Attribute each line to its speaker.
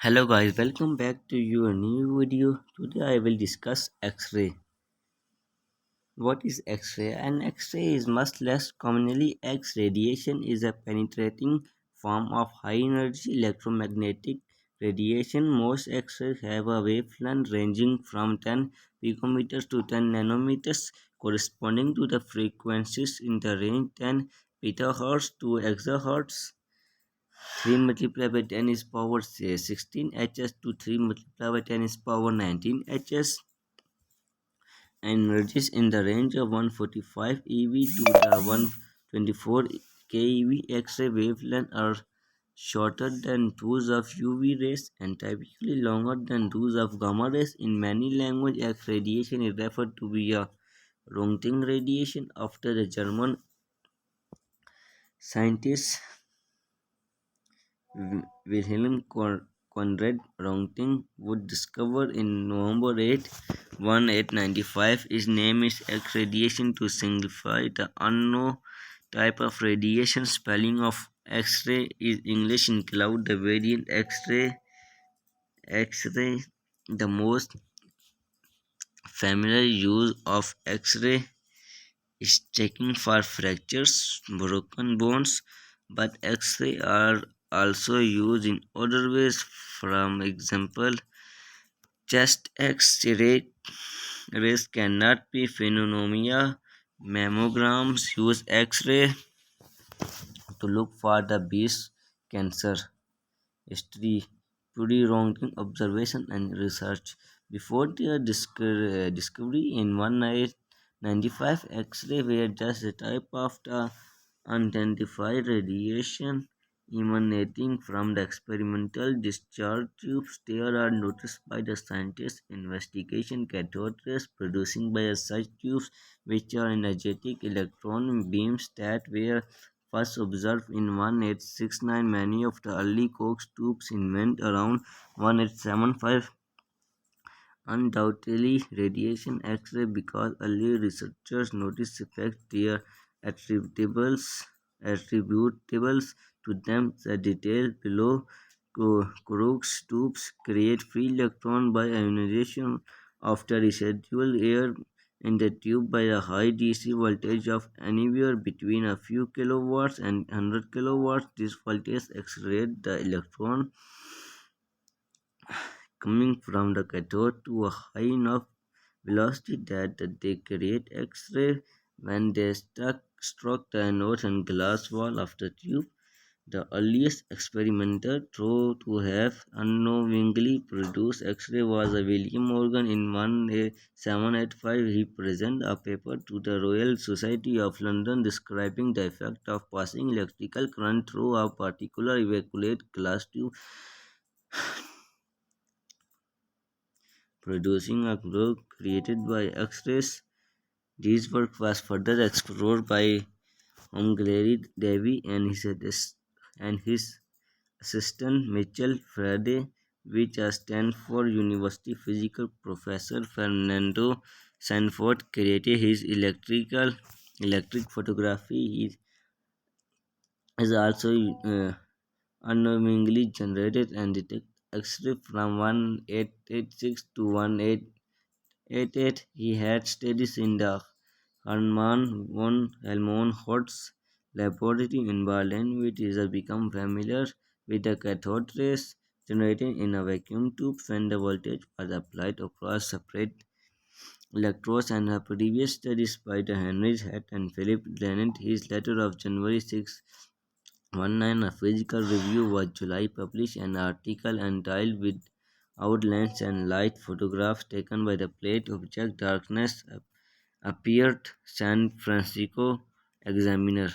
Speaker 1: Hello guys, welcome back to your new video. Today I will discuss X-ray. What is X-ray? An X-ray is much less commonly X radiation is a penetrating form of high energy electromagnetic radiation. Most X-rays have a wavelength ranging from 10 picometers to 10 nanometers, corresponding to the frequencies in the range 10 petahertz to exahertz. 3 multiplied by 10 is power 16 Hs to 3 multiplied by 10 is power 19 Hs, and energies in the range of 145 eV to the 124 keV. X-ray wavelengths are shorter than those of UV rays and typically longer than those of gamma rays. In many languages, X radiation is referred to be a Röntgen radiation after the German scientist Wilhelm Conrad Röntgen would discover in November 8, 1895. His name is X-radiation to signify the unknown type of radiation. Spelling of X-ray is English include the variant X-ray. X-ray, the most familiar use of X-ray is checking for fractures, broken bones, but X-ray are also used in other ways. For example, chest X-ray rays cannot be pneumonia. Mammograms use X-ray to look for the breast cancer. History, pre-Röntgen observation and research. Before their discovery in 1995, X-ray were just a type of the unidentified radiation emanating from the experimental discharge tubes. They are noticed by the scientists' investigation cathode rays producing by such tubes, which are energetic electron beams that were first observed in 1869. Many of the early Cox tubes invented around 1875 undoubtedly radiation X-ray because early researchers noticed effects they attributables to them. The detail below. Crookes tubes create free electron by ionization after residual air in the tube by a high DC voltage of anywhere between a few kilowatts and 100 kilowatts. This voltage accelerates the electron coming from the cathode to a high enough velocity that they create X-ray. When they struck the anode and glass wall of the tube, the earliest experimenter thought to have unknowingly produced X-ray was a William Morgan in 1785. He presented a paper to the Royal Society of London describing the effect of passing electrical current through a particular evacuate glass tube, producing a glow created by X-rays. This work was further explored by Humglary Davy and his assistant Mitchell Faraday, which a Stanford University physics professor Fernando Sanford created. His electric photography is also unknowingly generated and detect X-ray from 1886 to 1888. He had studies in the Hermann von Helmholtz laboratory in Berlin, which is become familiar with the cathode rays generated in a vacuum tube when the voltage was applied across separate electrodes. And her previous studies by the Henry Head and Philip Dennett, his letter of January 6, 19, a physical review was July published an article entitled with outlines and light photographs taken by the plate object darkness appeared San Francisco Examiner.